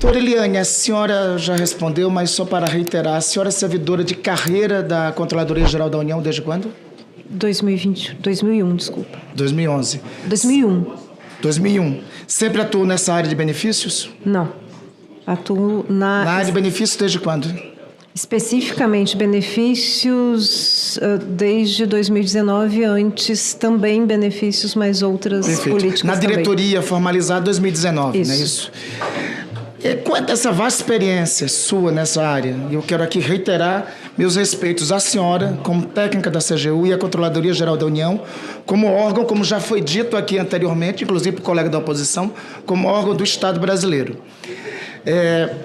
Doutora Eliane, a senhora já respondeu, mas só para reiterar, a senhora é servidora de carreira da Controladoria Geral da União desde quando? 2001, desculpa. 2011. 2001. 2001. Sempre atuou nessa área de benefícios? Não. Atuo na área de benefícios desde quando? Especificamente benefícios desde 2019, antes também benefícios, mas outras políticas na diretoria também. Formalizada 2019, Isso. não é isso? Quanto a essa vasta experiência sua nessa área, eu quero aqui reiterar meus respeitos à senhora, como técnica da CGU e à Controladoria Geral da União, como órgão, como já foi dito aqui anteriormente, inclusive por colega da oposição, como órgão do Estado brasileiro.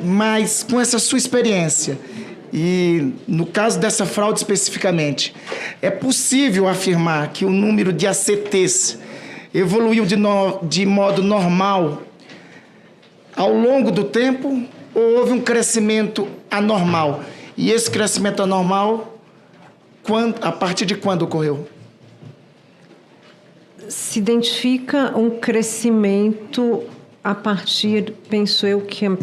Mas com essa sua experiência, e no caso dessa fraude especificamente, é possível afirmar que o número de ACTs evoluiu de modo normal ao longo do tempo, ou houve um crescimento anormal? E esse crescimento anormal, a partir de quando ocorreu? Se identifica um crescimento a partir, penso eu, que a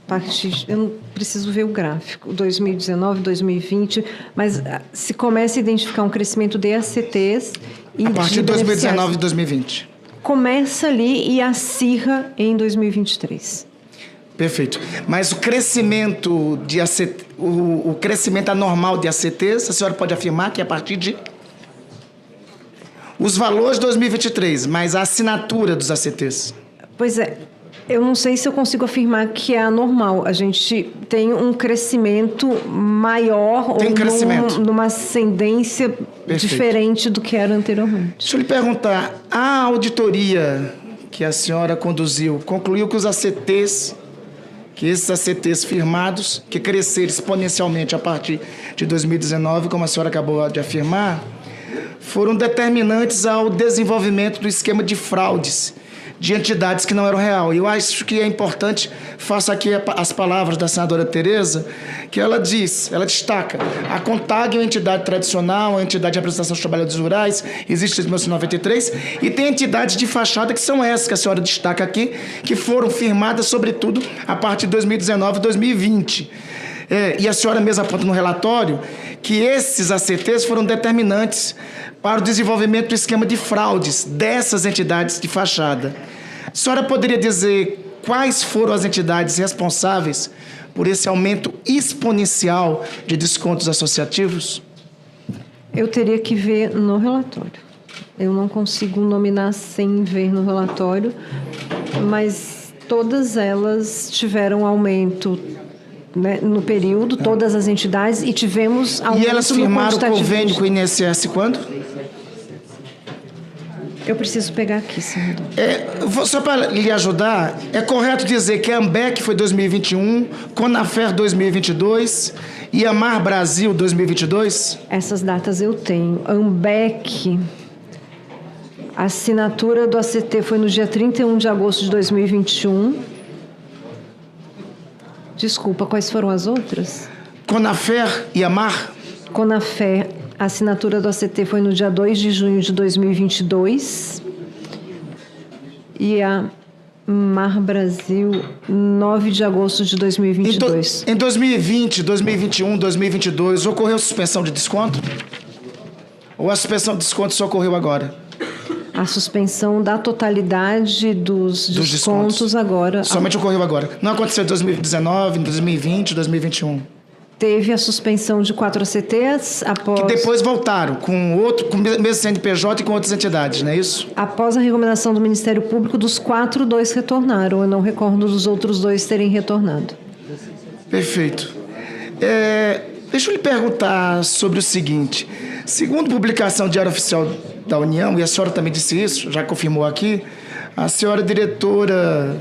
partir... Eu não preciso ver o gráfico, 2019, 2020, mas se começa a identificar um crescimento de ACTs e a partir de 2019 e 2020. Começa ali e acirra em 2023. Perfeito. Mas o crescimento de o crescimento anormal de ACTs, a senhora pode afirmar que é a partir de os valores de 2023, mas a assinatura dos ACTs? Pois é. Eu não sei se eu consigo afirmar que é anormal. A gente tem um crescimento maior ou numa ascendência diferente do que era anteriormente. Deixa eu lhe perguntar, a auditoria que a senhora conduziu concluiu que esses ACTs firmados, que cresceram exponencialmente a partir de 2019, como a senhora acabou de afirmar, foram determinantes ao desenvolvimento do esquema de fraudes de entidades que não eram real. E eu acho que é importante, faço aqui as palavras da senadora Tereza, que ela destaca, a CONTAG é uma entidade tradicional, uma entidade de representação dos trabalhadores rurais, existe desde 1993, e tem entidades de fachada que são essas que a senhora destaca aqui, que foram firmadas, sobretudo, a partir de 2019 e 2020. E a senhora mesma aponta no relatório que esses ACTs foram determinantes para o desenvolvimento do esquema de fraudes dessas entidades de fachada. A senhora poderia dizer quais foram as entidades responsáveis por esse aumento exponencial de descontos associativos? Eu teria que ver no relatório. Eu não consigo nominar sem ver no relatório, mas todas elas tiveram aumento, né, no período, todas as entidades, e tivemos aumento. E elas firmaram o convênio com o INSS quando? Eu preciso pegar aqui, senador. Só para lhe ajudar, é correto dizer que a AMBEC foi 2021, Conafer 2022 e Amar Brasil 2022? Essas datas eu tenho. AMBEC, a assinatura do ACT foi no dia 31 de agosto de 2021. Desculpa, quais foram as outras? Conafer e Amar? Conafer, a assinatura do ACT foi no dia 2 de junho de 2022. E a Mar Brasil, 9 de agosto de 2022. Em 2020, 2021, 2022, ocorreu suspensão de desconto? Ou a suspensão de desconto só ocorreu agora? A suspensão da totalidade dos descontos agora. Somente ocorreu agora. Não aconteceu em 2019, 2020, 2021? Teve a suspensão de 4 ACTs após... Que depois voltaram com o mesmo CNPJ e com outras entidades, não é isso? Após a recomendação do Ministério Público, dos 4, 2 retornaram. Eu não recordo dos outros 2 terem retornado. Perfeito. Deixa eu lhe perguntar sobre o seguinte. Segundo publicação do Diário Oficial da União, e a senhora também disse isso, já confirmou aqui, a senhora é diretora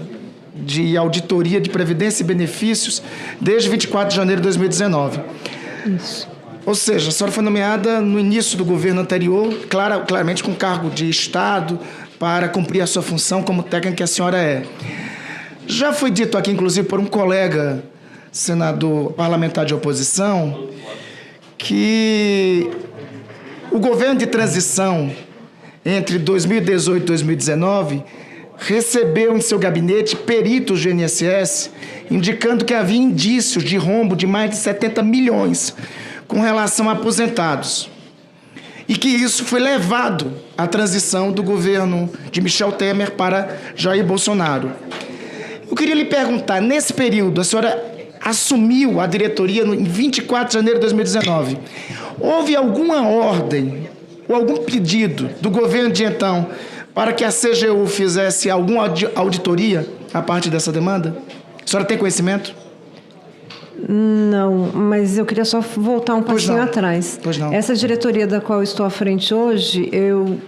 de Auditoria de Previdência e Benefícios desde 24 de janeiro de 2019. Isso. Ou seja, a senhora foi nomeada no início do governo anterior, claramente com cargo de Estado, para cumprir a sua função como técnica que a senhora é. Já foi dito aqui, inclusive, por um colega senador parlamentar de oposição, que o governo de transição entre 2018 e 2019 recebeu em seu gabinete peritos do INSS indicando que havia indícios de rombo de mais de 70 milhões com relação a aposentados. E que isso foi levado à transição do governo de Michel Temer para Jair Bolsonaro. Eu queria lhe perguntar, nesse período, a senhora assumiu a diretoria em 24 de janeiro de 2019. Houve alguma ordem ou algum pedido do governo de então para que a CGU fizesse alguma auditoria a partir dessa demanda? A senhora tem conhecimento? Não, mas eu queria só voltar um passinho atrás. Pois não. Essa diretoria da qual eu estou à frente hoje,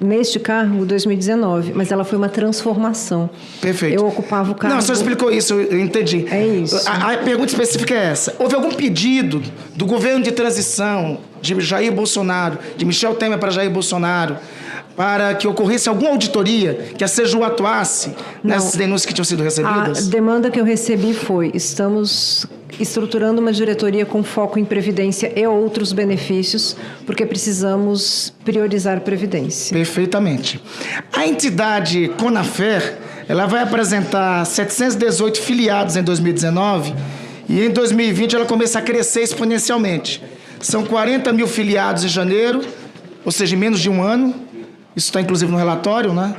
neste cargo, 2019, mas ela foi uma transformação. Perfeito. Eu ocupava o cargo... Não, a senhora explicou isso, eu entendi. É isso. A pergunta específica é essa. Houve algum pedido do governo de transição de Jair Bolsonaro, de Michel Temer para Jair Bolsonaro, para que ocorresse alguma auditoria, que a CGU atuasse nessas denúncias que tinham sido recebidas? A demanda que eu recebi foi: estamos estruturando uma diretoria com foco em previdência e outros benefícios, porque precisamos priorizar previdência. Perfeitamente. A entidade Conafer, ela vai apresentar 718 filiados em 2019 e em 2020 ela começa a crescer exponencialmente. São 40 mil filiados em janeiro, ou seja, em menos de um ano. Isso está inclusive no relatório, né?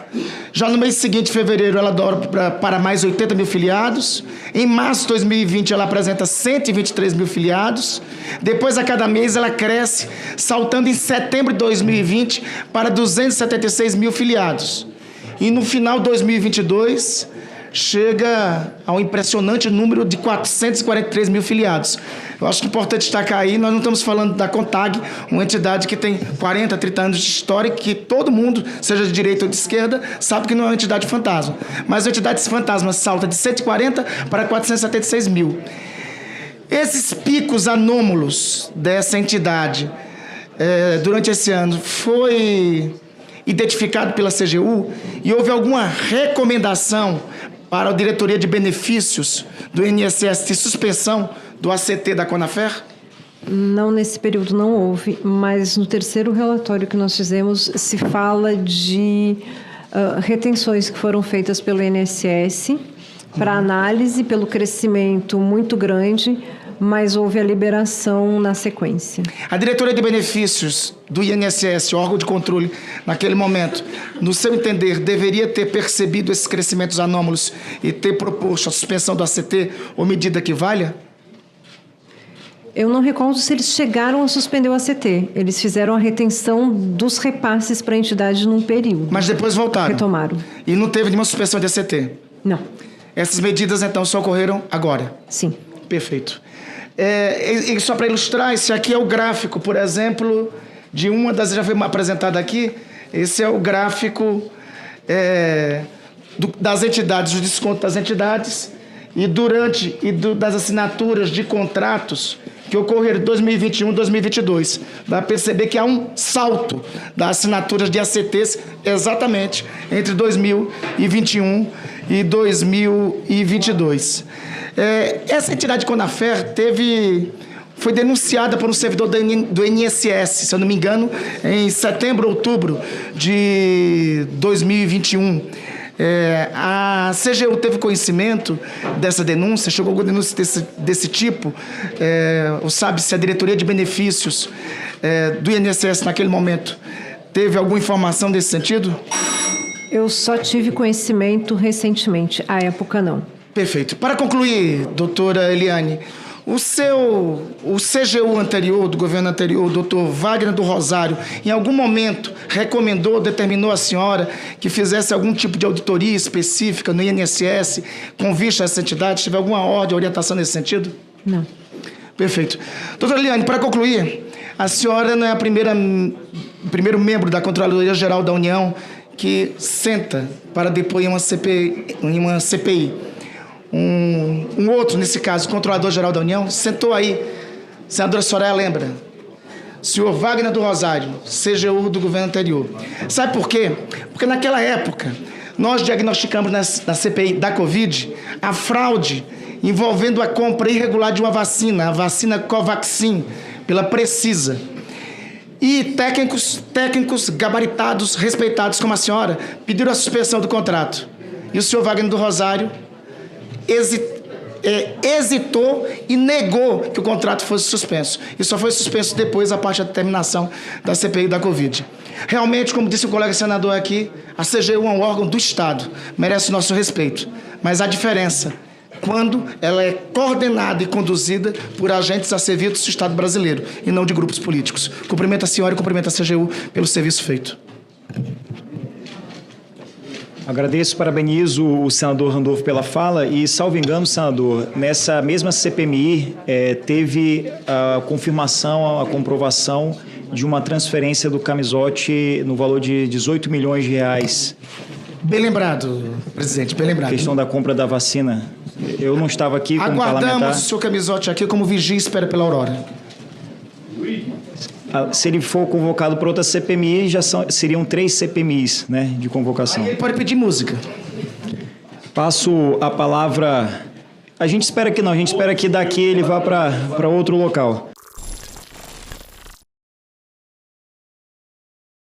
Já no mês seguinte, fevereiro, ela dobra para mais 80 mil filiados. Em março de 2020, ela apresenta 123 mil filiados. Depois, a cada mês, ela cresce, saltando em setembro de 2020 para 276 mil filiados. E no final de 2022, chega ao impressionante número de 443 mil filiados. Eu acho que é importante destacar aí, nós não estamos falando da CONTAG, uma entidade que tem 40, 30 anos de história, que todo mundo, seja de direita ou de esquerda, sabe que não é uma entidade fantasma. Mas a entidade fantasma salta de 140 para 476 mil. Esses picos anômalos dessa entidade, durante esse ano, foi identificado pela CGU e houve alguma recomendação para a diretoria de benefícios do INSS de suspensão do ACT da Conafer? Não, nesse período não houve, mas no terceiro relatório que nós fizemos se fala de retenções que foram feitas pelo INSS para análise pelo crescimento muito grande, mas houve a liberação na sequência. A diretoria de benefícios do INSS, órgão de controle, naquele momento, no seu entender, deveria ter percebido esses crescimentos anômalos e ter proposto a suspensão do ACT ou medida que valha? Eu não recordo se eles chegaram a suspender o ACT. Eles fizeram a retenção dos repasses para a entidade num período. Mas depois voltaram? Retomaram. E não teve nenhuma suspensão de ACT? Não. Essas medidas, então, só ocorreram agora? Sim. Perfeito. E só para ilustrar, esse aqui é o gráfico, por exemplo, de uma das... Já foi apresentado aqui. Esse é o gráfico das entidades, o desconto das entidades e das assinaturas de contratos que ocorreram em 2021 e 2022. Vai perceber que há um salto das assinaturas de ACTs exatamente entre 2021 e 2022. Essa entidade Conafer foi denunciada por um servidor do INSS, se eu não me engano, em setembro, outubro de 2021. A CGU teve conhecimento dessa denúncia, chegou alguma denúncia desse tipo, ou sabe se a diretoria de benefícios do INSS naquele momento teve alguma informação desse sentido? Eu só tive conhecimento recentemente, à época não. Perfeito. Para concluir, doutora Eliane, o CGU anterior, do governo anterior, o doutor Wagner do Rosário, em algum momento recomendou, determinou à senhora que fizesse algum tipo de auditoria específica no INSS com vista a essa entidade? Teve alguma ordem, orientação nesse sentido? Não. Perfeito. Doutora Eliane, para concluir, a senhora não é o primeiro membro da Controladoria Geral da União que senta para depor em uma CPI. Um outro, nesse caso, o Controlador-Geral da União, sentou aí. Senadora Soraya lembra? Senhor Wagner do Rosário, CGU do governo anterior. Sabe por quê? Porque naquela época, nós diagnosticamos na CPI da Covid a fraude envolvendo a compra irregular de uma vacina, a vacina Covaxin, pela Precisa. E técnicos gabaritados, respeitados como a senhora, pediram a suspensão do contrato. E o senhor Wagner do Rosário hesitou e negou que o contrato fosse suspenso. E só foi suspenso depois, a parte da determinação da CPI da Covid. Realmente, como disse o colega senador aqui, a CGU é um órgão do Estado, merece o nosso respeito. Mas há diferença quando ela é coordenada e conduzida por agentes a serviço do Estado brasileiro e não de grupos políticos. Cumprimento a senhora e cumprimento a CGU pelo serviço feito. Agradeço, parabenizo o senador Randolfo pela fala e, salvo engano, senador, nessa mesma CPMI teve a confirmação, a comprovação de uma transferência do Camizotti no valor de 18 milhões de reais. Bem lembrado, presidente, bem lembrado. A questão da compra da vacina. Eu não estava aqui como parlamentar. Aguardamos o senhor Camizotti aqui como vigia e espera pela Aurora. Se ele for convocado para outra CPMI, seriam 3 CPMIs, né, de convocação. Aí ele pode pedir música. Passo a palavra... A gente espera que não, a gente espera que daqui ele vá para outro local.